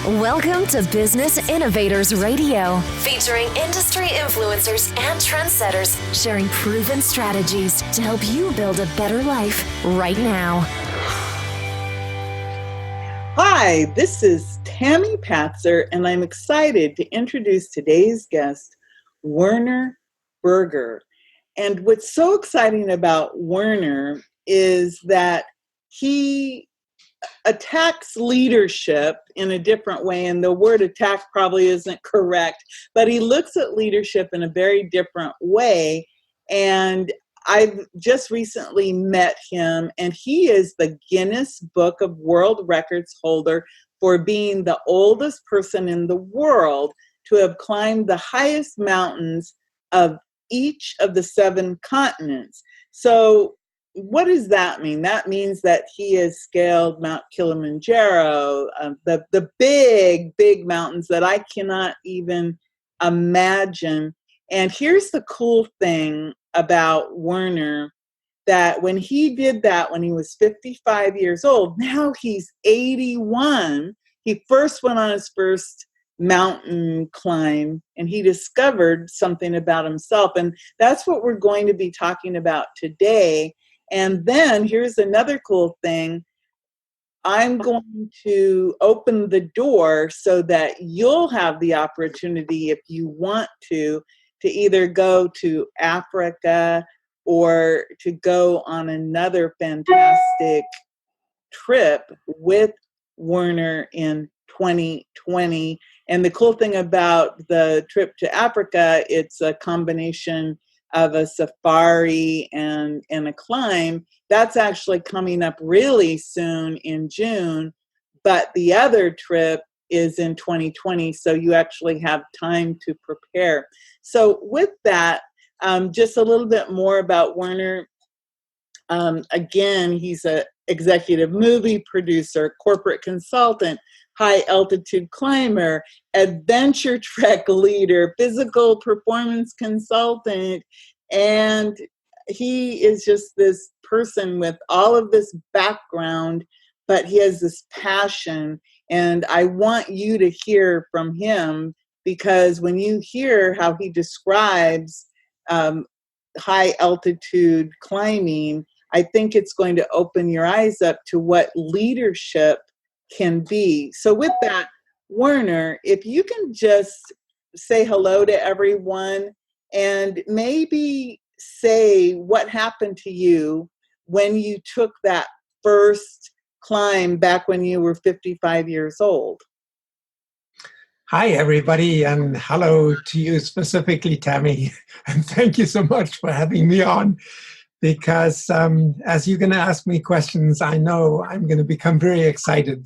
Welcome to Business Innovators Radio, featuring industry influencers and trendsetters sharing proven strategies to help you build a better life right now. Hi, this is Tammy Patzer, and I'm excited to introduce today's guest, Werner Berger. And what's so exciting about Werner is that he attacks leadership in a different way, and the word attack probably isn't correct, but he looks at leadership in a very different way. And I've just recently met him, and he is the Guinness Book of World Records holder for being the oldest person in the world to have climbed the highest mountains of each of the 7 continents. So what does that mean? That means that he has scaled Mount Kilimanjaro, the big mountains that I cannot even imagine. And here's the cool thing about Werner, that when he did that when he was 55 years old, now he's 81. He first went on his first mountain climb, and he discovered something about himself. And that's what we're going to be talking about today. And then here's another cool thing. I'm going to open the door so that you'll have the opportunity, if you want to either go to Africa or to go on another fantastic trip with Werner in 2020. And the cool thing about the trip to Africa, it's a combination of a safari and a climb. That's actually coming up really soon in June, but the other trip is in 2020, so you actually have time to prepare. So with that, just a little bit more about Werner. Again, he's an executive movie producer, corporate consultant, high altitude climber, adventure trek leader, physical performance consultant, and he is just this person with all of this background, but he has this passion, and I want you to hear from him, because when you hear how he describes high altitude climbing, I think it's going to open your eyes up to what leadership can be. So with that, Werner, if you can just say hello to everyone and maybe say what happened to you when you took that first climb back when you were 55 years old. Hi, everybody, and hello to you specifically, Tammy. And thank you so much for having me on, because as you're going to ask me questions, I know I'm going to become very excited.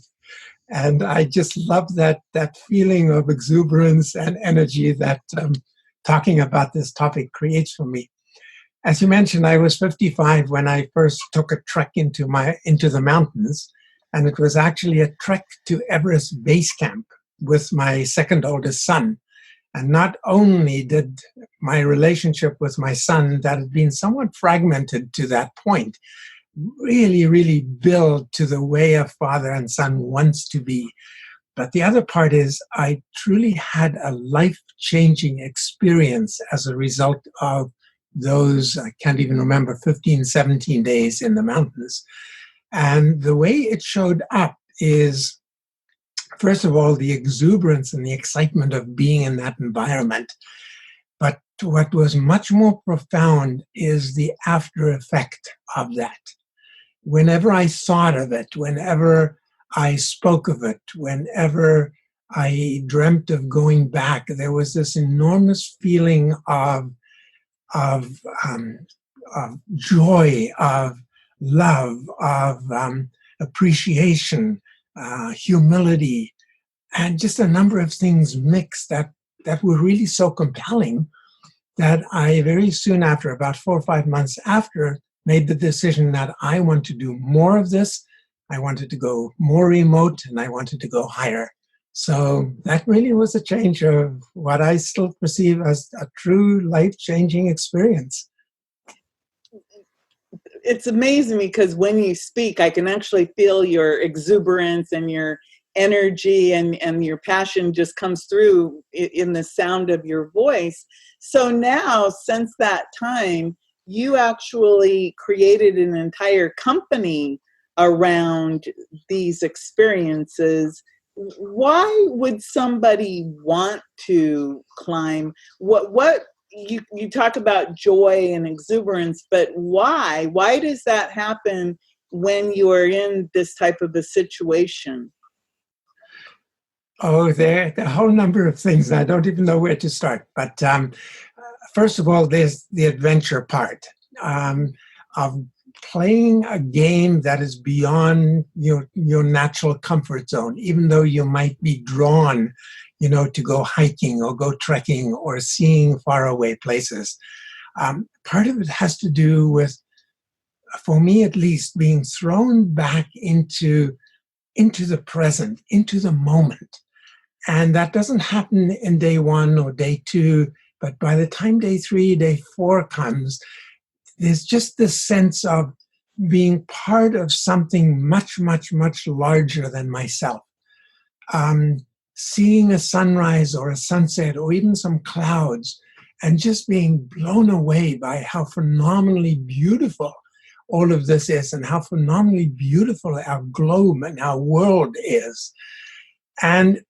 And I just love that feeling of exuberance and energy that talking about this topic creates for me. As you mentioned, I was 55 when I first took a trek into the mountains, and it was actually a trek to Everest Base Camp with my second oldest son. And not only did my relationship with my son, that had been somewhat fragmented to that point, really build to the way a father and son wants to be. But the other part is I truly had a life-changing experience as a result of those, I can't even remember, 15, 17 days in the mountains. And the way it showed up is, first of all, the exuberance and the excitement of being in that environment. But what was much more profound is the after effect of that. Whenever I thought of it, whenever I spoke of it, whenever I dreamt of going back, there was this enormous feeling of joy, of love, of appreciation, humility, and just a number of things mixed that were really so compelling that I very soon after, about 4 or 5 months after, made the decision that I want to do more of this. I wanted to go more remote, and I wanted to go higher. So that really was a change of what I still perceive as a true life-changing experience. It's amazing because when you speak, I can actually feel your exuberance and your energy and your passion just comes through in the sound of your voice. So now, since that time, you actually created an entire company around these experiences. Why would somebody want to climb? What you talk about joy and exuberance, but why? Why does that happen when you are in this type of a situation? Oh, there are a whole number of things. I don't even know where to start. But first of all, there's the adventure part of playing a game that is beyond your natural comfort zone, even though you might be drawn, to go hiking or go trekking or seeing faraway places. Part of it has to do with, for me at least, being thrown back into the present, into the moment. And that doesn't happen in day one or day two, but by the time day 3, day 4 comes, there's just this sense of being part of something much, much, much larger than myself. Seeing a sunrise or a sunset or even some clouds and just being blown away by how phenomenally beautiful all of this is and how phenomenally beautiful our globe and our world is. And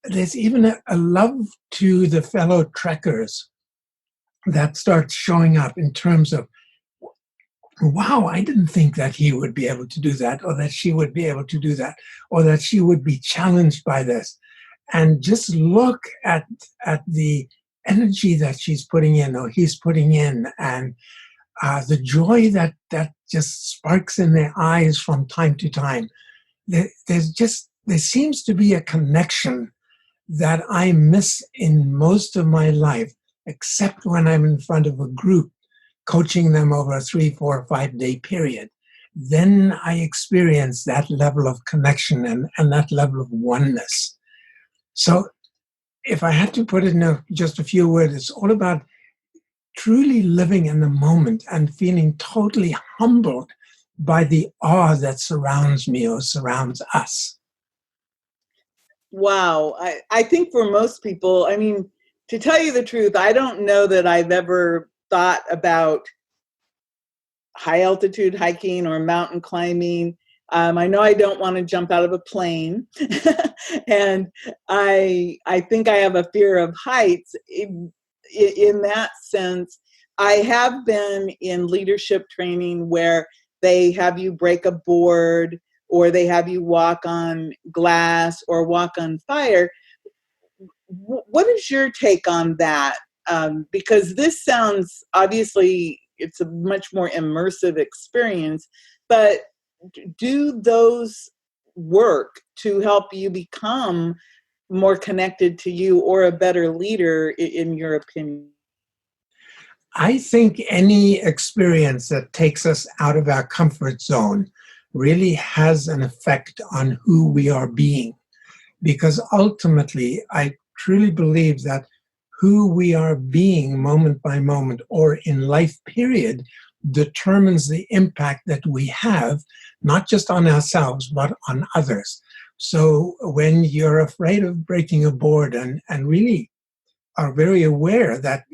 there's even a love to the fellow trekkers that starts showing up in terms of, wow, I didn't think that he would be able to do that, or that she would be able to do that, or that she would be challenged by this. And just look at the energy that she's putting in or he's putting in, and the joy that just sparks in their eyes from time to time. There seems to be a connection that I miss in most of my life, except when I'm in front of a group, coaching them over a 3, 4, 5-day period. Then I experience that level of connection and that level of oneness. So if I had to put it in just a few words, it's all about truly living in the moment and feeling totally humbled by the awe that surrounds me or surrounds us. Wow. I think for most people, I mean, to tell you the truth, I don't know that I've ever thought about high altitude hiking or mountain climbing. I know I don't want to jump out of a plane. And I think I have a fear of heights. In that sense, I have been in leadership training where they have you break a board, or they have you walk on glass or walk on fire. What is your take on that? Because this sounds, obviously, it's a much more immersive experience, but do those work to help you become more connected to you or a better leader, in your opinion? I think any experience that takes us out of our comfort zone really has an effect on who we are being. Because ultimately, I truly believe that who we are being moment by moment or in life period determines the impact that we have, not just on ourselves, but on others. So when you're afraid of breaking a board and really are very aware that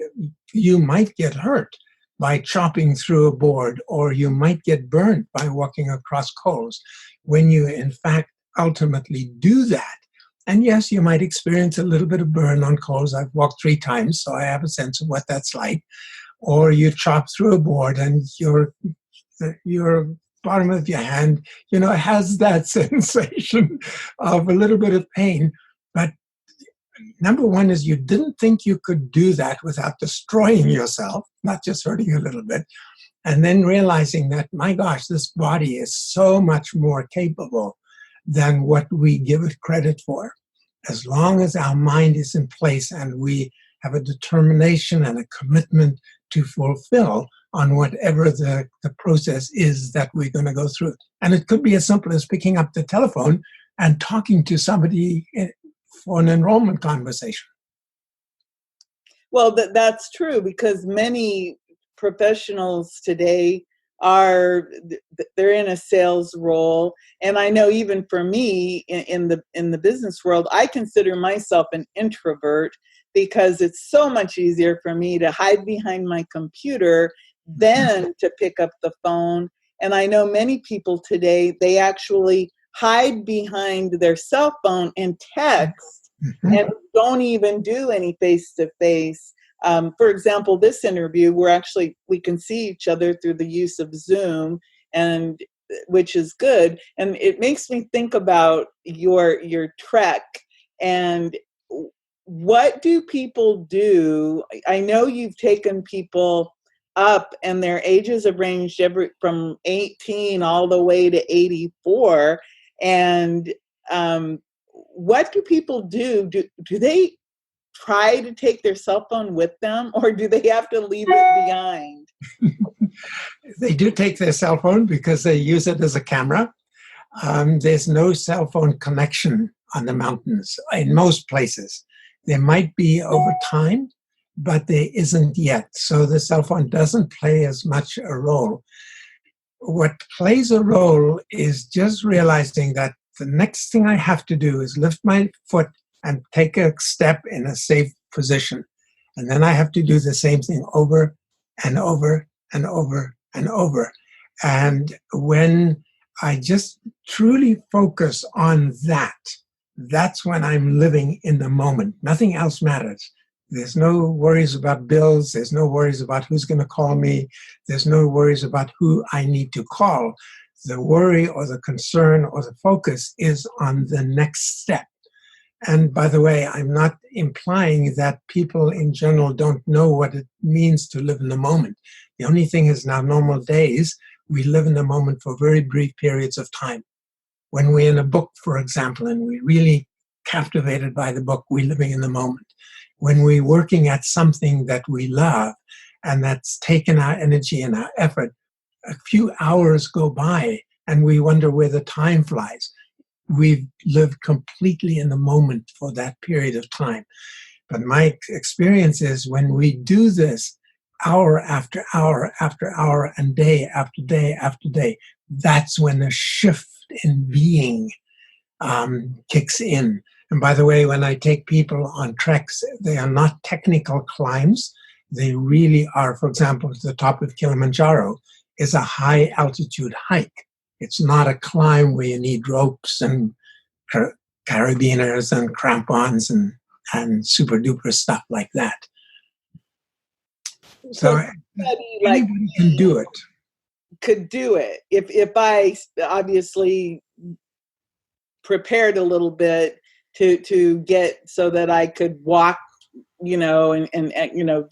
you might get hurt by chopping through a board, or you might get burned by walking across coals, when you in fact ultimately do that. And yes, you might experience a little bit of burn on coals. I've walked 3 times, so I have a sense of what that's like. Or you chop through a board and your bottom of your hand, has that sensation of a little bit of pain. But number one is you didn't think you could do that without destroying yourself, not just hurting a little bit. And then realizing that, my gosh, this body is so much more capable than what we give it credit for. As long as our mind is in place and we have a determination and a commitment to fulfill on whatever the process is that we're going to go through. And it could be as simple as picking up the telephone and talking to somebody for an enrollment conversation. Well, that's true, because many professionals today are they're in a sales role, and I know even for me in the business world, I consider myself an introvert because it's so much easier for me to hide behind my computer than to pick up the phone. And I know many people today, they actually hide behind their cell phone and text and don't even do any face-to-face. For example, this interview, we can see each other through the use of Zoom, and which is good. And it makes me think about your trek and what do people do? I know you've taken people up and their ages have ranged from 18 all the way to 84. And what do people do? Do they try to take their cell phone with them, or do they have to leave it behind? They do take their cell phone because they use it as a camera. There's no cell phone connection on the mountains in most places. There might be over time, but there isn't yet. So the cell phone doesn't play as much a role. What plays a role is just realizing that the next thing I have to do is lift my foot and take a step in a safe position. And then I have to do the same thing over and over and over and over. And when I just truly focus on that, that's when I'm living in the moment. Nothing else matters. There's no worries about bills. There's no worries about who's going to call me. There's no worries about who I need to call. The worry or the concern or the focus is on the next step. And by the way, I'm not implying that people in general don't know what it means to live in the moment. The only thing is, now normal days, we live in the moment for very brief periods of time. When we're in a book, for example, and we're really captivated by the book, we're living in the moment. When we're working at something that we love and that's taken our energy and our effort, a few hours go by and we wonder where the time flies. We've lived completely in the moment for that period of time. But my experience is when we do this hour after hour after hour and day after day after day, that's when the shift in being kicks in. And by the way, when I take people on treks, they are not technical climbs. They really are, for example, the top of Kilimanjaro is a high altitude hike. It's not a climb where you need ropes and carabiners and crampons and super duper stuff like that. So anybody can do it. Could do it if I obviously prepared a little bit to get so that I could walk, and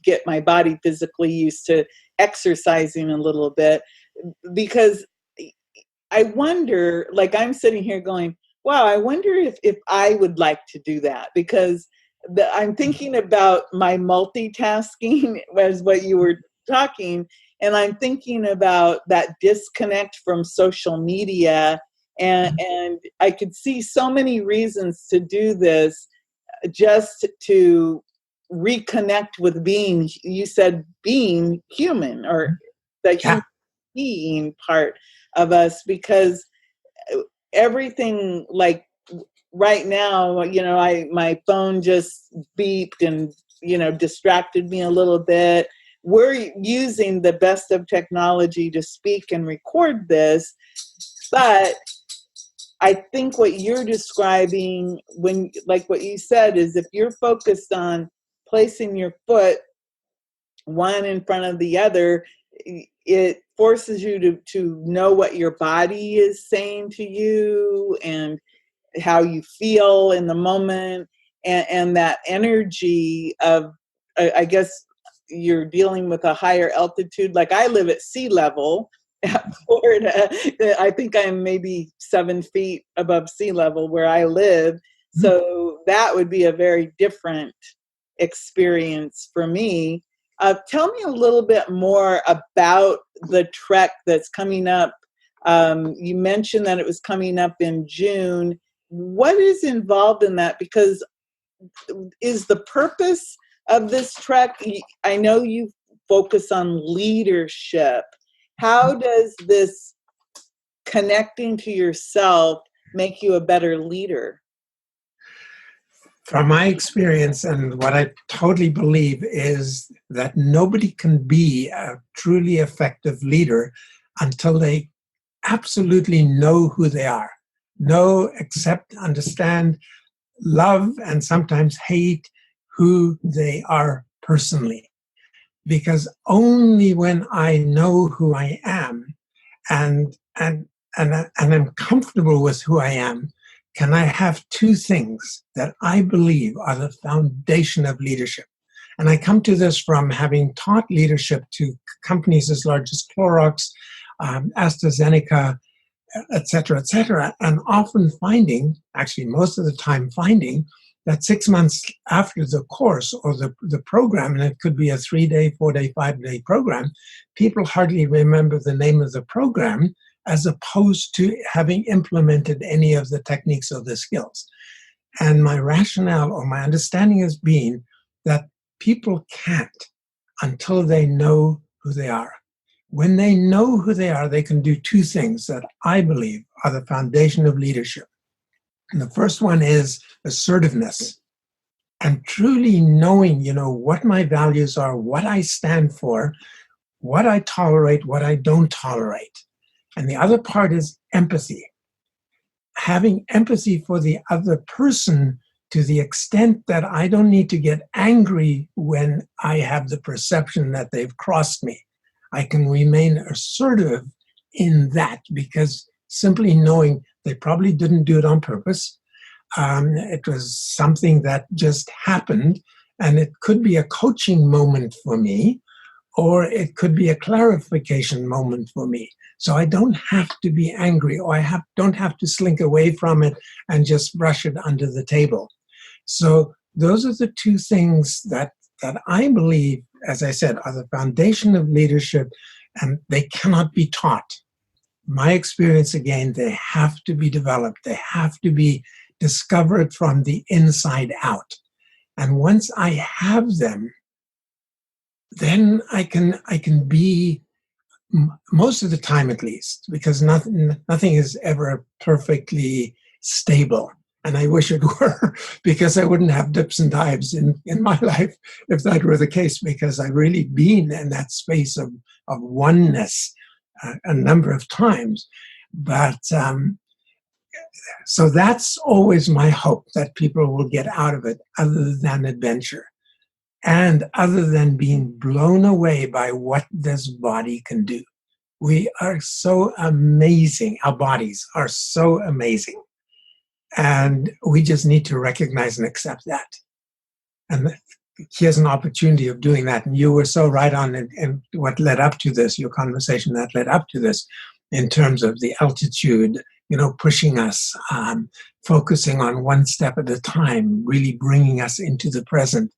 get my body physically used to exercising a little bit, because I wonder, like I'm sitting here going, wow, I wonder if I would like to do that, because I'm thinking about my multitasking as what you were talking, and I'm thinking about that disconnect from social media, and I could see so many reasons to do this, just to reconnect with being, you said being human, or the human being part of us, because everything, like right now, my phone just beeped and, distracted me a little bit. We're using the best of technology to speak and record this, but I think what you're describing, like what you said, is if you're focused on placing your foot one in front of the other, it forces you to know what your body is saying to you and how you feel in the moment, and that energy of, I guess you're dealing with a higher altitude. Like I live at sea level at Florida. I think I'm maybe 7 feet above sea level where I live. So that would be a very different experience for me. Tell me a little bit more about the trek that's coming up. You mentioned that it was coming up in June. What is involved in that? Because is the purpose of this trek, I know you focus on leadership. how does this connecting to yourself make you a better leader? From my experience, and what I totally believe, is that nobody can be a truly effective leader until they absolutely know who they are. Know, accept, understand, love, and sometimes hate who they are personally. Because only when I know who I am and I'm comfortable with who I am, can I have two things that I believe are the foundation of leadership. And I come to this from having taught leadership to companies as large as Clorox, AstraZeneca, et cetera, and often finding, actually most of the time finding, that 6 months after the course or the program, and it could be a 3-day, 4-day, 5-day program, people hardly remember the name of the program as opposed to having implemented any of the techniques or the skills. And my rationale or my understanding has been that people can't until they know who they are. When they know who they are, they can do two things that I believe are the foundation of leadership. And the first one is assertiveness, and truly knowing, what my values are, what I stand for, what I tolerate, what I don't tolerate. And the other part is empathy. Having empathy for the other person to the extent that I don't need to get angry when I have the perception that they've crossed me. I can remain assertive in that, because simply knowing they probably didn't do it on purpose. It was something that just happened, and it could be a coaching moment for me, or it could be a clarification moment for me. So I don't have to be angry, or don't have to slink away from it and just brush it under the table. So those are the two things that I believe, as I said, are the foundation of leadership, and they cannot be taught. My experience, again, they have to be developed. They have to be discovered from the inside out. And once I have them, then I can be, most of the time at least, because nothing is ever perfectly stable. And I wish it were, because I wouldn't have dips and dives in my life if that were the case, because I've really been in that space of oneness a number of times. But so that's always my hope, that people will get out of it, other than adventure, and other than being blown away by what this body can do. We are so amazing. Our bodies are so amazing. And we just need to recognize and accept that. And here's an opportunity of doing that. And you were so right on in what led up to this, your conversation that led up to this, in terms of the altitude, pushing us, focusing on one step at a time, really bringing us into the present,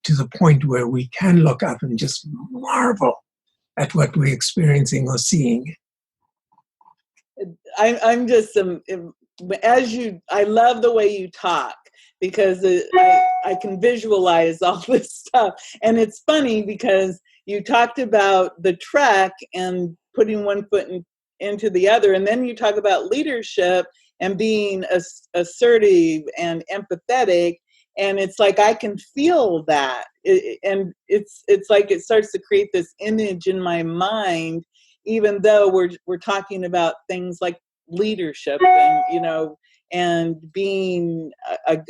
to the point where we can look up and just marvel at what we're experiencing or seeing. I'm just, I love the way you talk, because I can visualize all this stuff. And it's funny because you talked about the trek and putting one foot into the other, and then you talk about leadership and being assertive and empathetic. And it's like I can feel that, and it's like it starts to create this image in my mind, even though we're talking about things like leadership and and being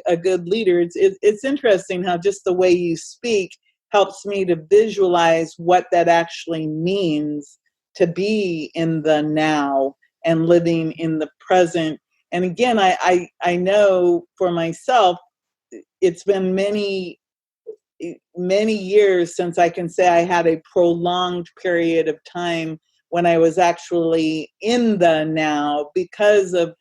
a good leader. It's interesting how just the way you speak helps me to visualize what that actually means to be in the now and living in the present. And again, I know for myself, it's been many years since I can say I had a prolonged period of time when I was actually in the now, because of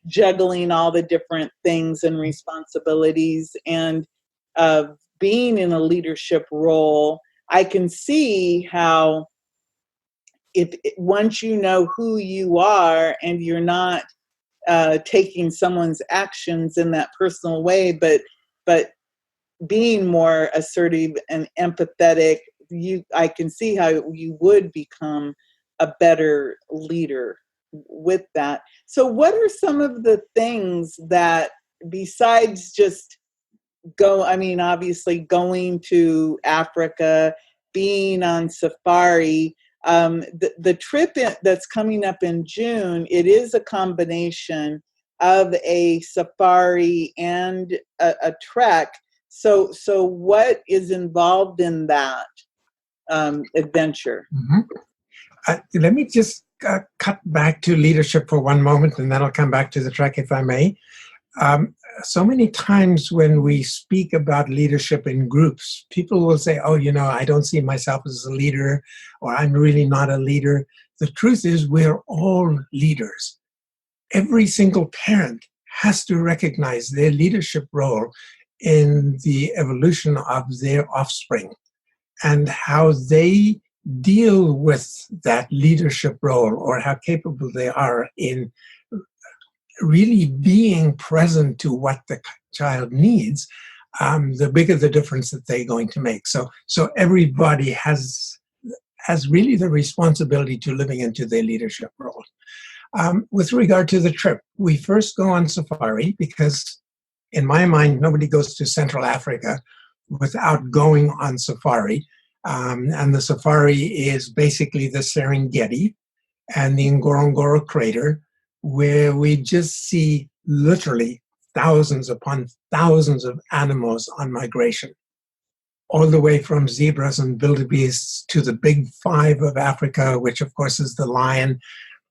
juggling all the different things and responsibilities and being in a leadership role. I can see how once you know who you are and you're not taking someone's actions in that personal way, but being more assertive and empathetic, I can see how you would become a better leader with that. So what are some of the things that, besides just obviously going to Africa, being on safari, the trip that's coming up in June, it is a combination of a safari and a trek. So what is involved in that adventure? Let me just cut back to leadership for one moment, and then I'll come back to the trek, if I may. So many times when we speak about leadership in groups, people will say, oh, I don't see myself as a leader, or I'm really not a leader. The truth is we're all leaders. Every single parent has to recognize their leadership role in the evolution of their offspring and how they deal with that leadership role, or how capable they are in really being present to what the child needs, the bigger the difference that they're going to make. So everybody has really the responsibility to living into their leadership role. With regard to the trip, we first go on safari because, in my mind, nobody goes to Central Africa without going on safari. And the safari is basically the Serengeti and the Ngorongoro crater, where we just see literally thousands upon thousands of animals on migration, all the way from zebras and wildebeests to the big five of Africa, which of course is the lion,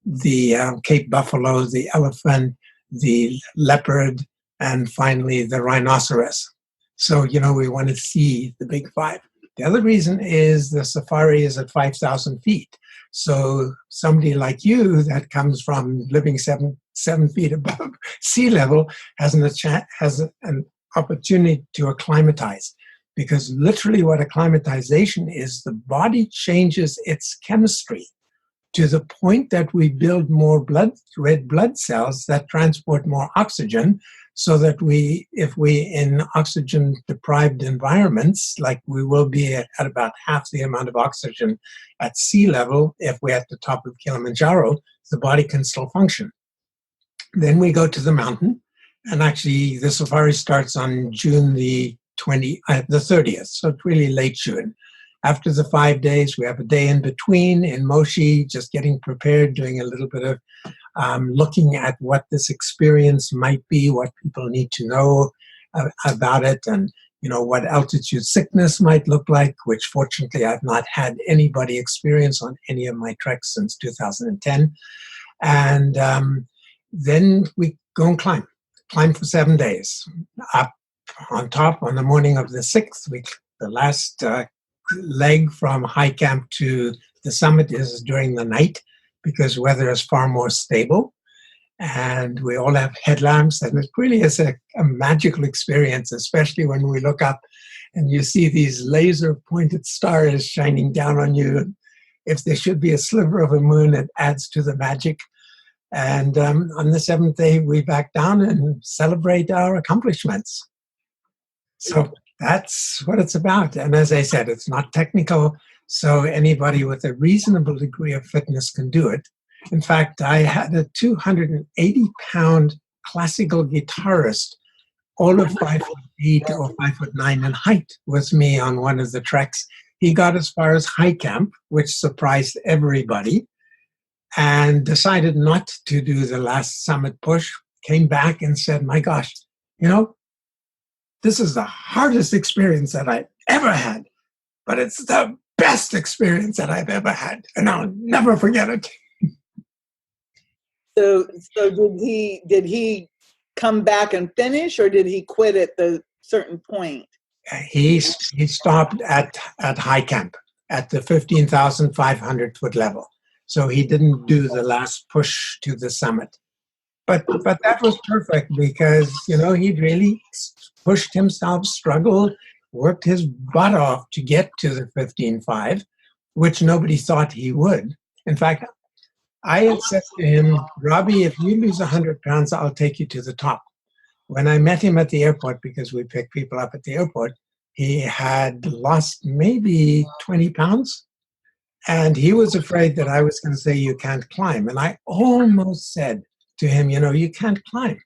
the Cape buffalo, the elephant, the leopard, and finally the rhinoceros. So, we want to see the big five. The other reason is the safari is at 5,000 feet. So somebody like you that comes from living seven feet above sea level has an opportunity to acclimatize, because literally what acclimatization is, the body changes its chemistry to the point that we build more red blood cells that transport more oxygen, so that if we in oxygen-deprived environments, like we will be at about half the amount of oxygen at sea level, if we're at the top of Kilimanjaro, the body can still function. Then we go to the mountain, and actually the safari starts on June the 30th, so it's really late June. After the 5 days, we have a day in between in Moshi, just getting prepared, doing a little bit of looking at what this experience might be, what people need to know about it, and what altitude sickness might look like, which fortunately I've not had anybody experience on any of my treks since 2010. And then we go and climb for 7 days. Up on top on the morning of the 6th, the last leg from high camp to the summit is during the night, because weather is far more stable, and we all have headlamps, and it really is a magical experience, especially when we look up and you see these laser pointed stars shining down on you. If there should be a sliver of a moon, it adds to the magic. And on the 7th day, we back down and celebrate our accomplishments. So that's what it's about. And as I said, it's not technical, so anybody with a reasonable degree of fitness can do it. In fact, I had a 280-pound classical guitarist, all of 5'8" or 5'9" in height, with me on one of the treks. He got as far as high camp, which surprised everybody, and decided not to do the last summit push, came back and said, my gosh, this is the hardest experience that I've ever had, but it's the best experience that I've ever had, and I'll never forget it. So did he come back and finish, or did he quit at the certain point? He stopped at high camp at the 15,500 foot level. So he didn't do the last push to the summit. But that was perfect, because, he'd really pushed himself, struggled, worked his butt off to get to the 15.5, which nobody thought he would. In fact, I had said to him, Robbie, if you lose 100 pounds, I'll take you to the top. When I met him at the airport, because we pick people up at the airport, he had lost maybe 20 pounds. And he was afraid that I was going to say, you can't climb. And I almost said to him, you can't climb.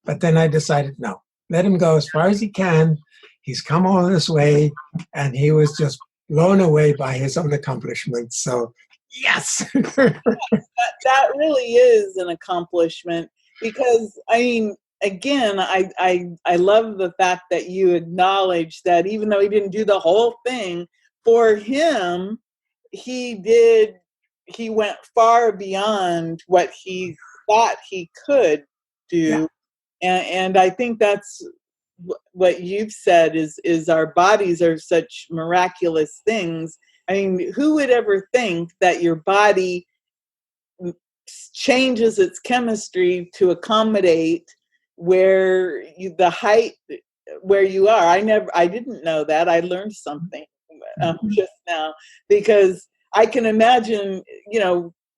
But then I decided, no, let him go as far as he can. He's come all this way. And he was just blown away by his own accomplishments. So, yes. That really is an accomplishment because, I mean, again, I love the fact that you acknowledge that even though he didn't do the whole thing, for him, he went far beyond what he thought he could do. Yeah. And I think that's what you've said is our bodies are such miraculous things. I mean, who would ever think that your body changes its chemistry to accommodate where the height where you are? I didn't know that. I learned something just now, because I can imagine,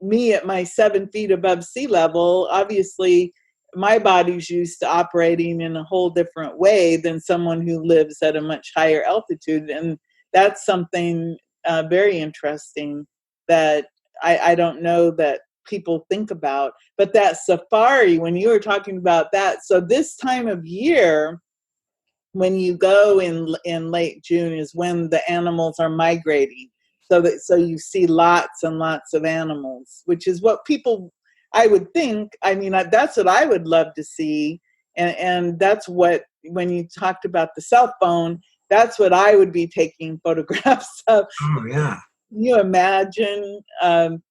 me at my 7 feet above sea level, obviously my body's used to operating in a whole different way than someone who lives at a much higher altitude. And that's something very interesting that I don't know that people think about. But that safari, when you were talking about that, so this time of year, when you go in late June, is when the animals are migrating. So you see lots and lots of animals, which is what people, I would think, I mean, that's what I would love to see. And that's what, when you talked about the cell phone, that's what I would be taking photographs of. Oh, yeah. Can you imagine? The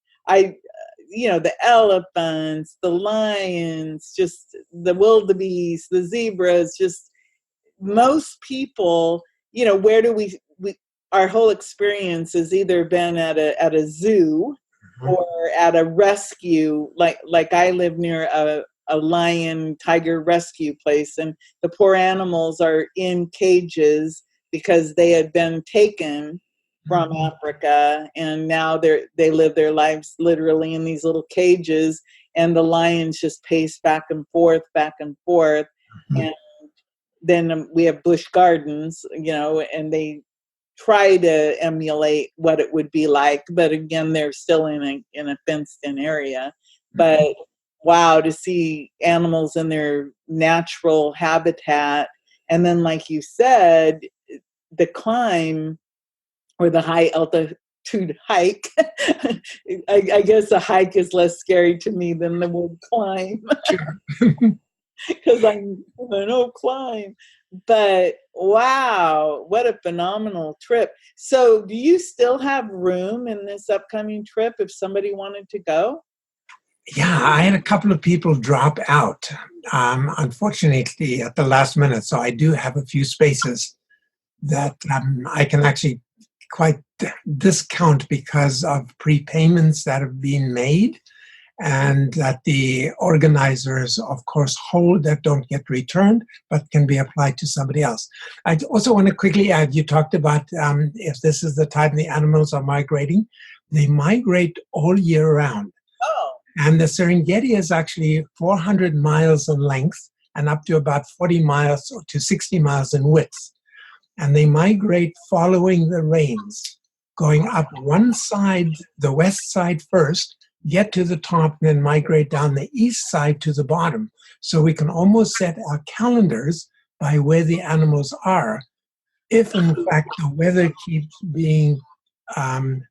elephants, the lions, just the wildebeest, the zebras, just most people, where do we our whole experience has either been at a zoo or at a rescue, like I live near a lion tiger rescue place, and the poor animals are in cages because they had been taken from Africa, and now they live their lives literally in these little cages, and the lions just pace back and forth. And then we have bush gardens, and they try to emulate what it would be like, but again, they're still in a fenced-in area. But wow, to see animals in their natural habitat, and then, like you said, the climb or the high altitude hike. I guess a hike is less scary to me than the word climb. Because I know climb. But wow, what a phenomenal trip. So do you still have room in this upcoming trip if somebody wanted to go? Yeah, I had a couple of people drop out, unfortunately, at the last minute. So I do have a few spaces that I can actually quite discount because of prepayments that have been made, and that the organizers, of course, hold that don't get returned, but can be applied to somebody else. I also want to quickly add, you talked about if this is the time the animals are migrating, they migrate all year round. Oh. And the Serengeti is actually 400 miles in length and up to about 40 miles to 60 miles in width. And they migrate following the rains, going up one side, the west side first, get to the top, and then migrate down the east side to the bottom. So we can almost set our calendars by where the animals are, if in fact the weather keeps being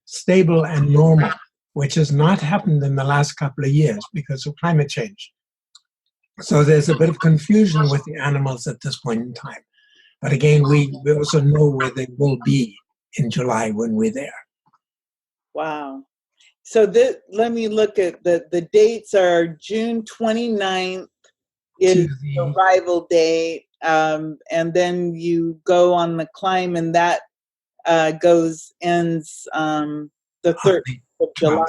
stable and normal, which has not happened in the last couple of years because of climate change. So there's a bit of confusion with the animals at this point in time. But again, we also know where they will be in July when we're there. Wow. So let me look at the dates are June 29th is the arrival date. And then you go on the climb, and that ends the 3rd of July.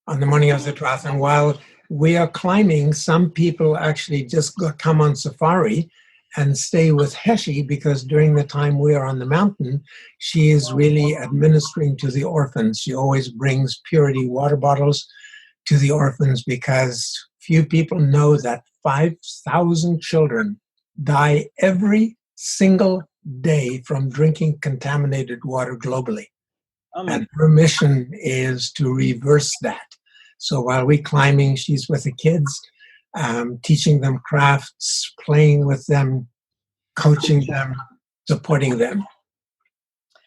On the morning of the 12th. And while we are climbing, some people actually just come on safari and stay with Heshi, because during the time we are on the mountain, she is really administering to the orphans. She always brings purity water bottles to the orphans, because few people know that 5,000 children die every single day from drinking contaminated water globally. Oh my. And her mission is to reverse that. So while we're climbing, she's with the kids, teaching them crafts, playing with them, coaching them, supporting them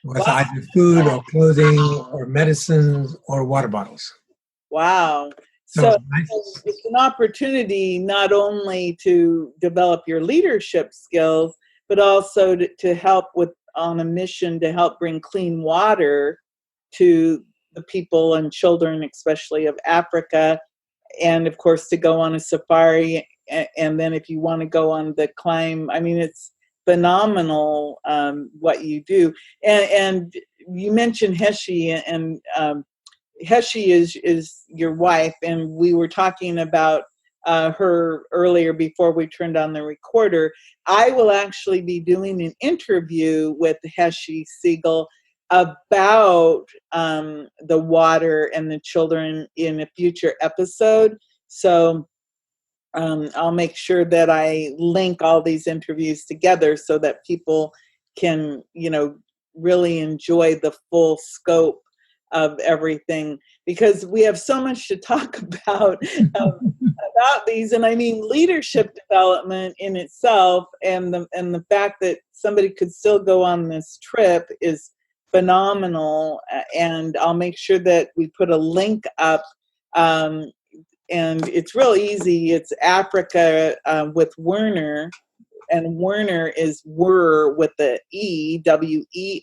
with Wow. either food or clothing or medicines or water bottles. Wow. So So nice. it's an opportunity not only to develop your leadership skills, but also to help with on a mission to help bring clean water to the people and children, especially of Africa, and of course to go on a safari. And then if you want to go on the climb, I mean, it's phenomenal what you do. And you mentioned Heshi, and Heshi is your wife, and we were talking about her earlier before we turned on the recorder. I will actually be doing an interview with Heshi Siegel about the water and the children in a future episode. So I'll make sure that I link all these interviews together so that people can, really enjoy the full scope of everything, because we have so much to talk about these. And I mean, leadership development in itself, and the fact that somebody could still go on this trip is phenomenal. And I'll make sure that we put a link up. And it's real easy. It's Africa with Werner, and Werner is with the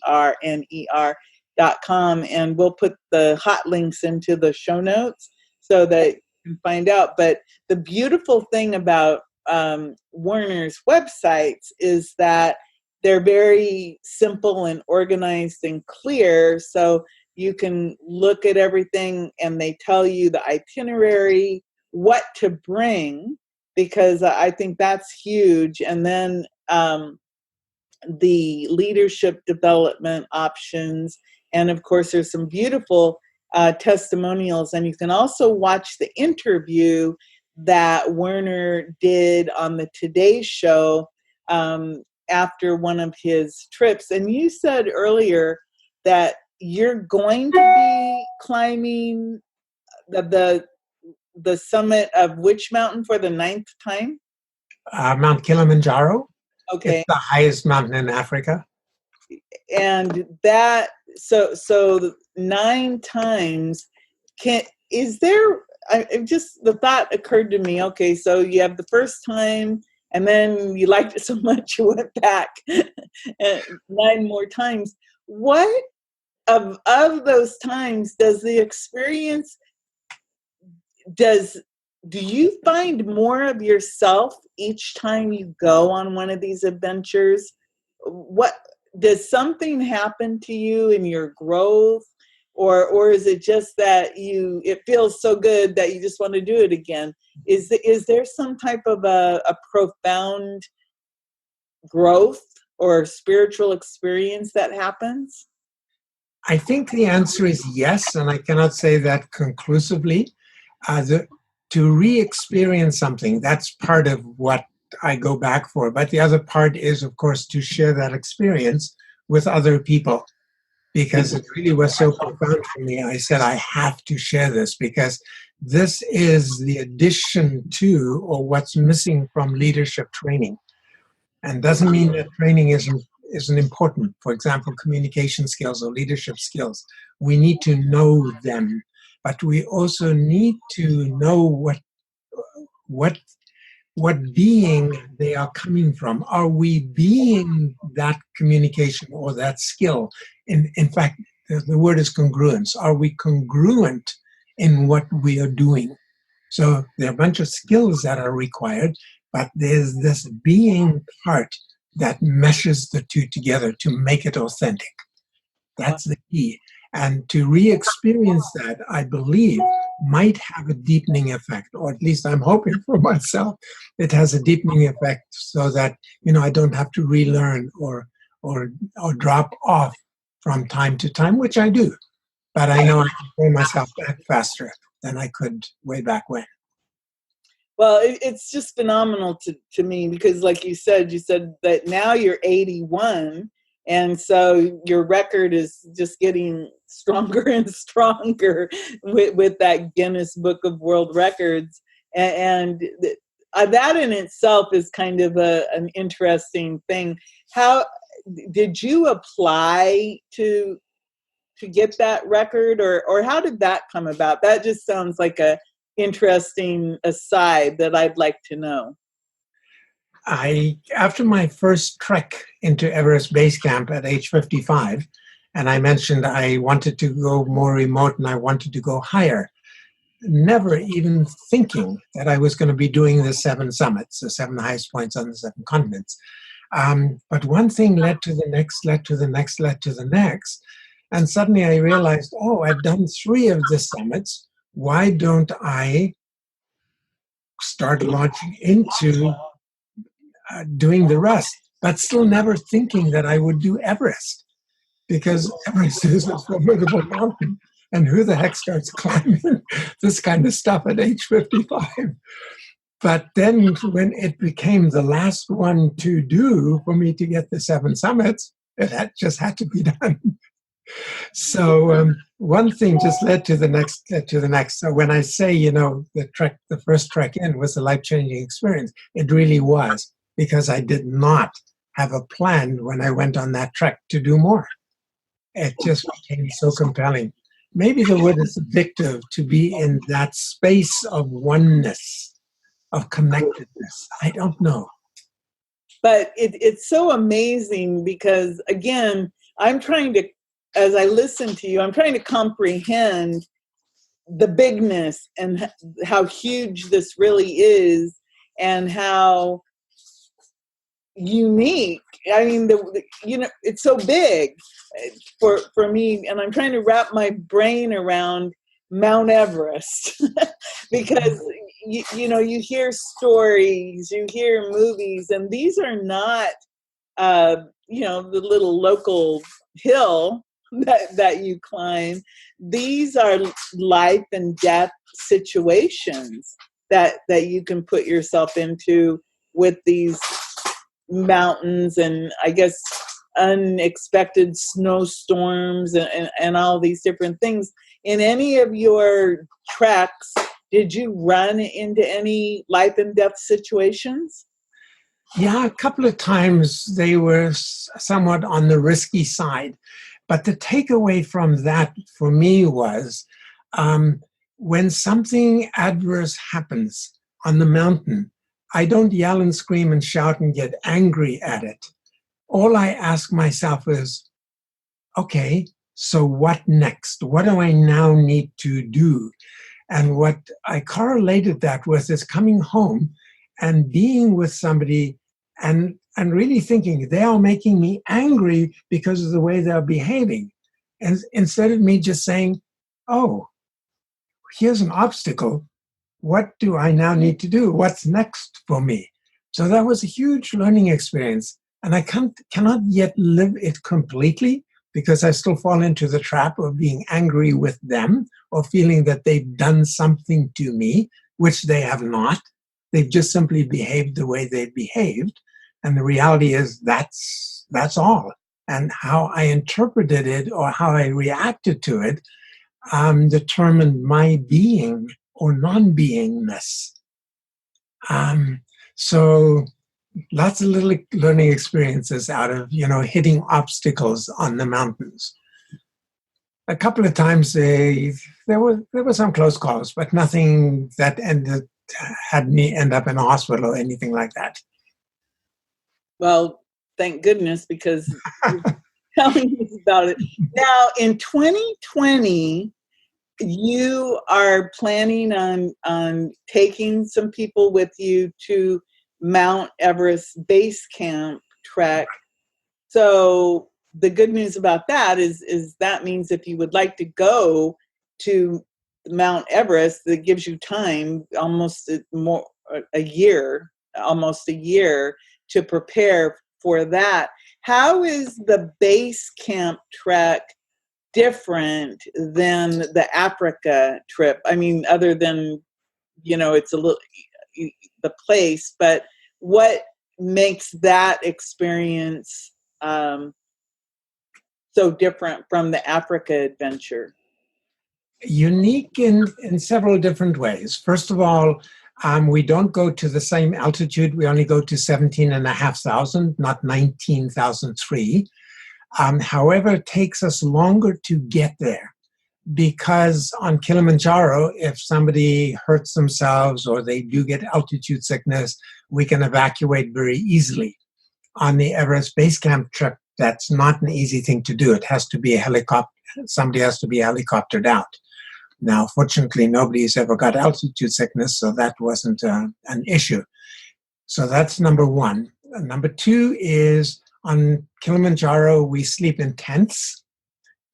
WERNER.com, and we'll put the hot links into the show notes so that you can find out. But the beautiful thing about Werner's websites is that they're very simple and organized and clear, so you can look at everything and they tell you the itinerary, what to bring, because I think that's huge. And then the leadership development options. And of course, there's some beautiful testimonials. And you can also watch the interview that Werner did on the Today Show after one of his trips. And you said earlier that you're going to be climbing the summit of which mountain for the 9th time? Mount Kilimanjaro. Okay. It's the highest mountain in Africa. And that, so 9 times, the thought occurred to me, okay, so you have the first time, and then you liked it so much you went back 9 more times. What of those times does the experience, do you find more of yourself each time you go on one of these adventures? What does something happen to you in your growth, or is it just that it feels so good that you just want to do it again? Is there some type of a profound growth or spiritual experience that happens? I think the answer is yes, and I cannot say that conclusively. To re-experience something, that's part of what I go back for. But the other part is, of course, to share that experience with other people, because it really was so profound for me. I said, I have to share this, because this is the addition to, or what's missing from leadership training. And doesn't mean that training isn't important. For example, communication skills or leadership skills. We need to know them, but we also need to know what being they are coming from. Are we being that communication or that skill? In fact, the word is congruence. Are we congruent in what we are doing? So there are a bunch of skills that are required, but there's this being part that meshes the two together to make it authentic. That's the key. And to re-experience that, I believe, might have a deepening effect, or at least I'm hoping for myself, it has a deepening effect so that, I don't have to relearn or drop off from time to time, which I do. But I know I can bring myself back faster than I could way back when. Well, it's just phenomenal to me, because like you said that now you're 81, and so your record is just getting stronger and stronger with that Guinness Book of World Records. And that in itself is kind of an interesting thing. How did you apply to get that record, or how did that come about? That just sounds like a interesting aside that I'd like to know. After my first trek into Everest Base Camp at age 55, and I mentioned I wanted to go more remote and I wanted to go higher, never even thinking that I was going to be doing the 7 summits, the 7 highest points on the 7 continents. But one thing led to the next, led to the next, led to the next. And suddenly I realized, oh, I've done 3 of the summits. Why don't I start launching into doing the rest? But still never thinking that I would do Everest, because Everest is a formidable mountain. And who the heck starts climbing this kind of stuff at age 55? But then when it became the last one to do for me to get the 7 summits, it just had to be done. So one thing just led to the next, led to the next. So when I say, the first trek in was a life-changing experience, it really was, because I did not have a plan when I went on that trek to do more. It just became so compelling. Maybe the word is addictive, to be in that space of oneness, of connectedness. I don't know. But it's so amazing because, again, I'm trying to, as I listen to you, I'm trying to comprehend the bigness and how huge this really is and how unique. I mean, it's so big for me, and I'm trying to wrap my brain around Mount Everest because you hear stories, you hear movies, and these are not the little local hill that you climb. These are life and death situations that you can put yourself into with these mountains, and I guess unexpected snowstorms and all these different things. In any of your treks, did you run into any life and death situations? Yeah, a couple of times they were somewhat on the risky side. But the takeaway from that for me was when something adverse happens on the mountain, I don't yell and scream and shout and get angry at it. All I ask myself is, okay, so what next? What do I now need to do? And what I correlated that with is coming home and being with somebody and really thinking they are making me angry because of the way they're behaving. And instead of me just saying, oh, here's an obstacle. What do I now need to do? What's next for me? So that was a huge learning experience. And I cannot yet live it completely because I still fall into the trap of being angry with them or feeling that they've done something to me, which they have not. They've just simply behaved the way they've behaved. And the reality is that's all. And how I interpreted it or how I reacted to it determined my being or non-beingness. So lots of little learning experiences out of, hitting obstacles on the mountains. A couple of times there were some close calls, but nothing that had me end up in a hospital or anything like that. Well, thank goodness, because you're telling us about it. Now, in 2020, you are planning on taking some people with you to Mount Everest Base Camp trek. So the good news about that is that means if you would like to go to Mount Everest, that gives you time, almost a year to prepare for that. How is the base camp trek different than the Africa trip? I mean, other than, it's a little, the place, but what makes that experience so different from the Africa adventure? Unique in several different ways. First of all, we don't go to the same altitude. We only go to 17,500, not 19,003. However, it takes us longer to get there because on Kilimanjaro, if somebody hurts themselves or they do get altitude sickness, we can evacuate very easily. On the Everest Base Camp trip, that's not an easy thing to do. It has to be a helicopter. Somebody has to be helicoptered out. Now, fortunately, nobody's ever got altitude sickness, so that wasn't an issue. So that's number one. Number two is on Kilimanjaro, we sleep in tents.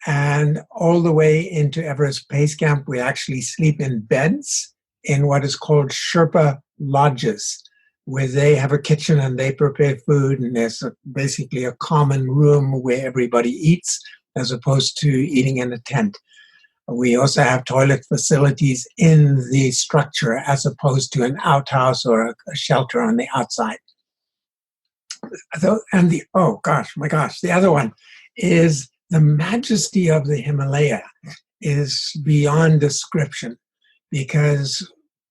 And all the way into Everest Base Camp, we actually sleep in beds in what is called Sherpa lodges, where they have a kitchen and they prepare food. And there's basically a common room where everybody eats, as opposed to eating in a tent. We also have toilet facilities in the structure as opposed to an outhouse or a shelter on the outside. And the other one is the majesty of the Himalaya is beyond description, because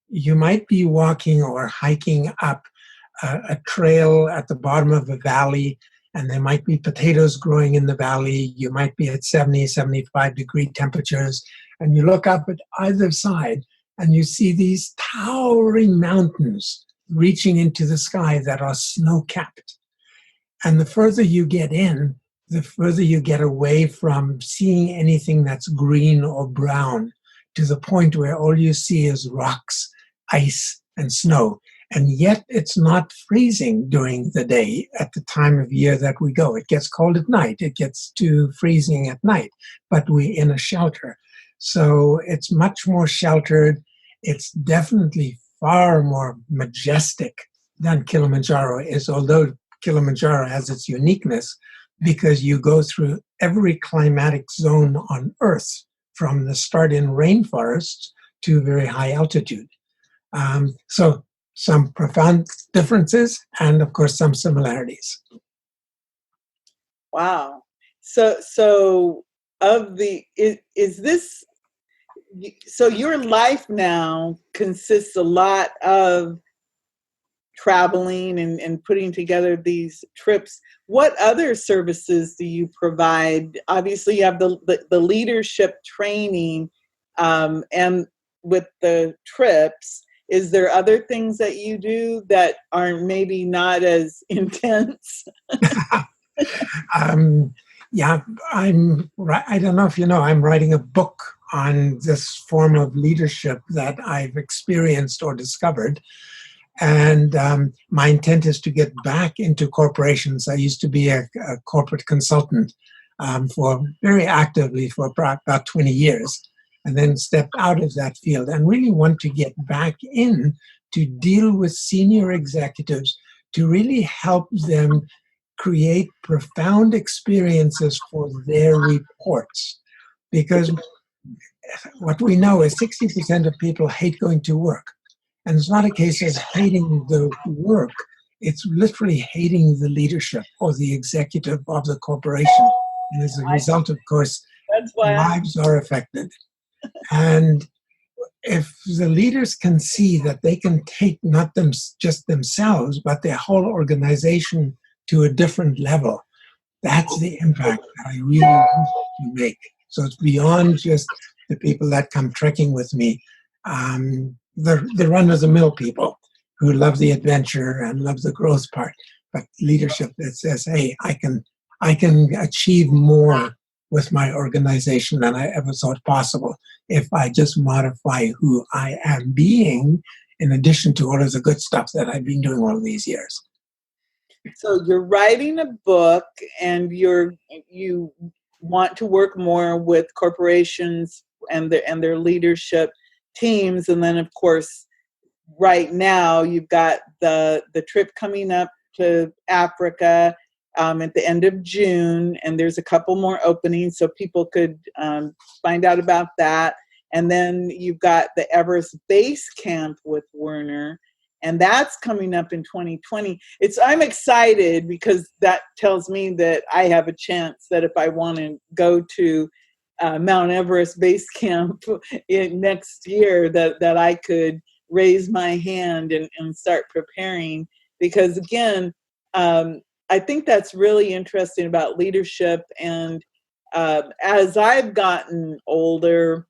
you might be walking or hiking up a trail at the bottom of a valley, and there might be potatoes growing in the valley. You might be at 70, 75 degree temperatures, and you look up at either side and you see these towering mountains reaching into the sky that are snow-capped. And the further you get in, the further you get away from seeing anything that's green or brown, to the point where all you see is rocks, ice, and snow. And yet it's not freezing during the day at the time of year that we go. It gets cold at night. It gets to freezing at night, but we're in a shelter. So it's much more sheltered. It's definitely far more majestic than Kilimanjaro is, although Kilimanjaro has its uniqueness because you go through every climatic zone on Earth, from the start in rainforests to very high altitude. So some profound differences and, of course, some similarities. Wow. So your life now consists a lot of traveling and putting together these trips. What other services do you provide? Obviously, you have the leadership training, and with the trips. Is there other things that you do that are maybe not as intense? Yeah, I don't know if you know, I'm writing a book on this form of leadership that I've experienced or discovered. And my intent is to get back into corporations. I used to be a corporate consultant very actively for about 20 years, and then stepped out of that field and really want to get back in to deal with senior executives to really help them create profound experiences for their reports. Because what we know is 60% of people hate going to work. And it's not a case of hating the work. It's literally hating the leadership or the executive of the corporation. And as a result, of course, lives are affected. And if the leaders can see that they can take not just themselves, but their whole organization to a different level, that's the impact that I really want to make. So it's beyond just the people that come trekking with me. The run-of-the-mill people who love the adventure and love the growth part, but leadership that says, "Hey, I can achieve more with my organization than I ever thought possible if I just modify who I am being, in addition to all of the good stuff that I've been doing all these years." So you're writing a book, and you want to work more with corporations and their leadership teams, and then of course, right now you've got the trip coming up to Africa at the end of June, and there's a couple more openings, so people could find out about that. And then you've got the Everest Base Camp with Werner, And that's coming up in 2020. I'm excited because that tells me that I have a chance that if I want to go to Mount Everest Base Camp next year, that I could raise my hand and start preparing. Because again, I think that's really interesting about leadership. And as I've gotten older,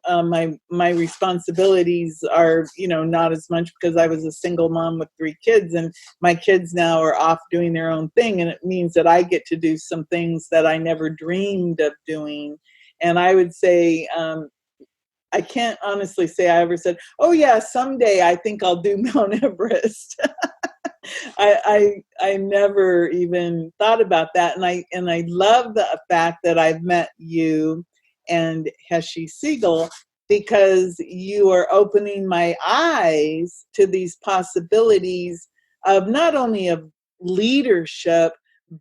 my responsibilities are, not as much because I was a single mom with 3 kids, and my kids now are off doing their own thing. And it means that I get to do some things that I never dreamed of doing. And I would say, I can't honestly say I ever said, oh yeah, someday I think I'll do Mount Everest. I never even thought about that. And I love the fact that I've met you and Heshi Siegel, because you are opening my eyes to these possibilities of not only of leadership,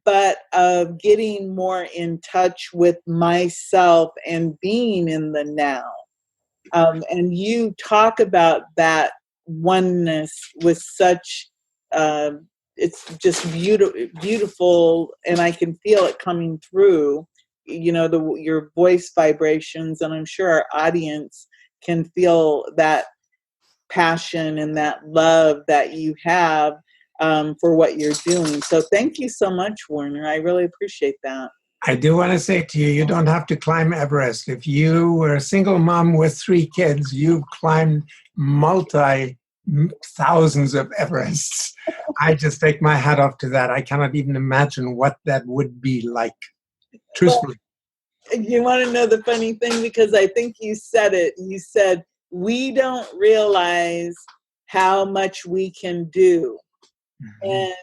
but of getting more in touch with myself and being in the now. And you talk about that oneness with such, it's just beautiful, and I can feel it coming through, your voice vibrations, and I'm sure our audience can feel that passion and that love that you have for what you're doing. So thank you so much, Werner. I really appreciate that. I do want to say to you, you don't have to climb Everest. If you were a single mom with 3 kids, you've climbed thousands of Everests. I just take my hat off to that. I cannot even imagine what that would be like, truthfully. Well, you want to know the funny thing? Because I think you said it. You said, we don't realize how much we can do. And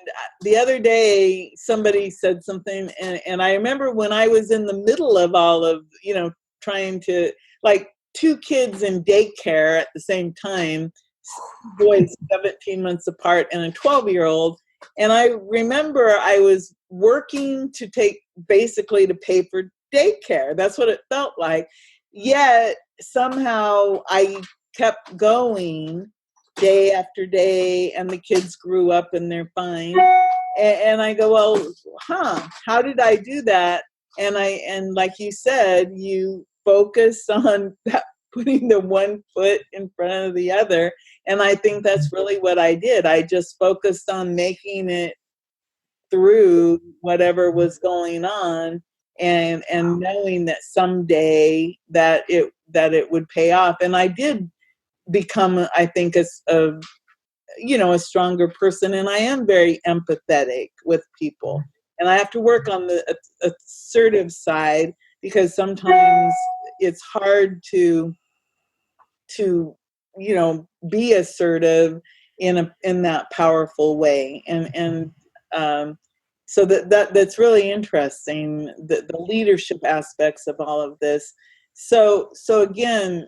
the other day, somebody said something, and I remember when I was in the middle of all of, trying to, like, 2 kids in daycare at the same time, boys 17 months apart and a 12-year-old. And I remember I was working to pay for daycare. That's what it felt like. Yet somehow I kept going day after day, and the kids grew up and they're fine. And I go, well, how did I do that? And like you said, you focus on that, putting the one foot in front of the other. And I think that's really what I did. I just focused on making it through whatever was going on, and knowing that someday that it would pay off. And I did become, I think, a stronger person, and I am very empathetic with people. And I have to work on the assertive side, because sometimes it's hard to be assertive in that powerful way. And so that's really interesting, the leadership aspects of all of this. So again,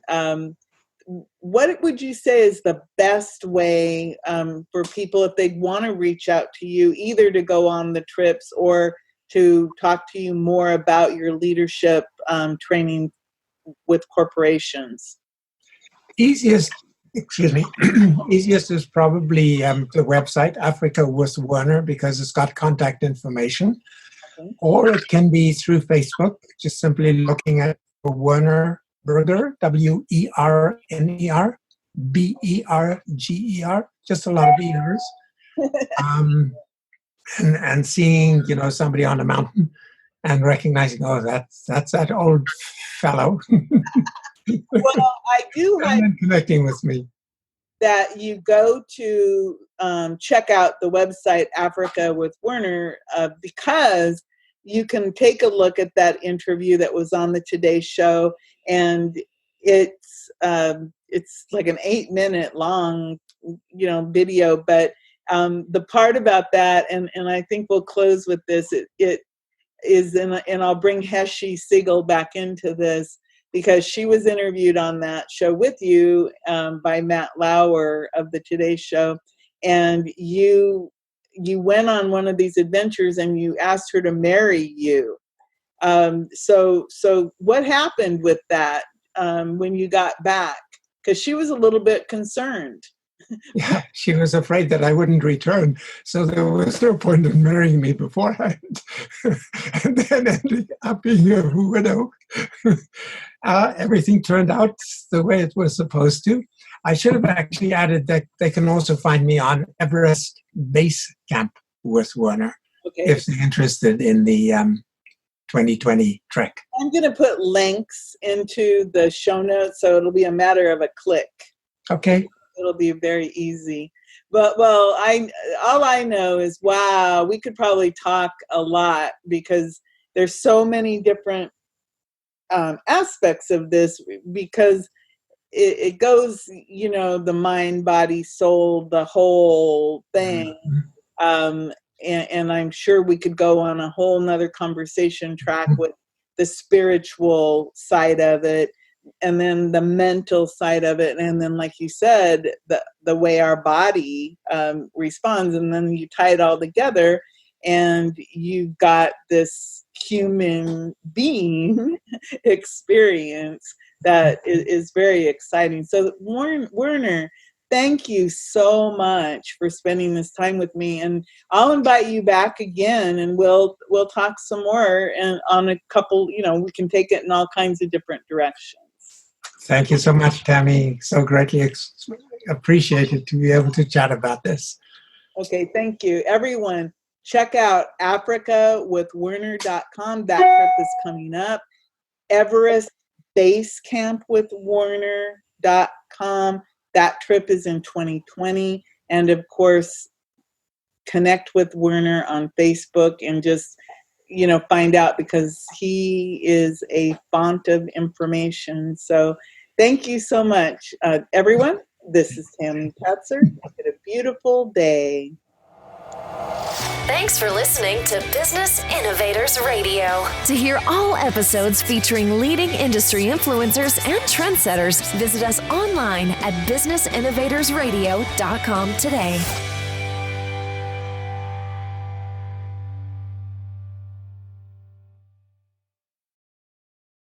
what would you say is the best way for people if they want to reach out to you, either to go on the trips or to talk to you more about your leadership training with corporations? Easiest is probably the website, Africa with Werner, because it's got contact information. Okay. Or it can be through Facebook, just simply looking at Werner Berger, Werner Berger, just a lot of ERs. And seeing, somebody on a mountain and recognizing, oh, that's that old fellow. Well, I do like connecting with me. That you go to check out the website Africa with Werner, because you can take a look at that interview that was on the Today Show, and it's like an 8-minute long video. But the part about that, and I think we'll close with this. It is, and I'll bring Heshi Siegel back into this, because she was interviewed on that show with you by Matt Lauer of the Today Show, and you went on one of these adventures and you asked her to marry you. So what happened with that when you got back? Because she was a little bit concerned. Yeah, she was afraid that I wouldn't return, so there was no point in marrying me beforehand, and then ending up being a widow. Everything turned out the way it was supposed to. I should have actually added that they can also find me on Everest Base Camp with Werner, Okay. if they're interested in the 2020 trek. I'm going to put links into the show notes, so it'll be a matter of a click. Okay. It'll be very easy. But all I know is, wow, we could probably talk a lot because there's so many different aspects of this, because it goes, the mind, body, soul, the whole thing. And I'm sure we could go on a whole nother conversation track with the spiritual side of it, and then the mental side of it, and then, like you said, the way our body responds, and then you tie it all together, and you've got this human being experience that is very exciting. So, Werner, thank you so much for spending this time with me, and I'll invite you back again, and we'll talk some more, and on a couple, we can take it in all kinds of different directions. Thank you so much, Tammy. So greatly appreciated to be able to chat about this. Okay, thank you. Everyone, check out africawithwerner.com. That trip is coming up. Everest Base Camp with Werner.com. That trip is in 2020. And of course, connect with Werner on Facebook and just, find out, because he is a font of information. So thank you so much, everyone. This is Tammy Patzer. Have a beautiful day. Thanks for listening to Business Innovators Radio. To hear all episodes featuring leading industry influencers and trendsetters, visit us online at businessinnovatorsradio.com today.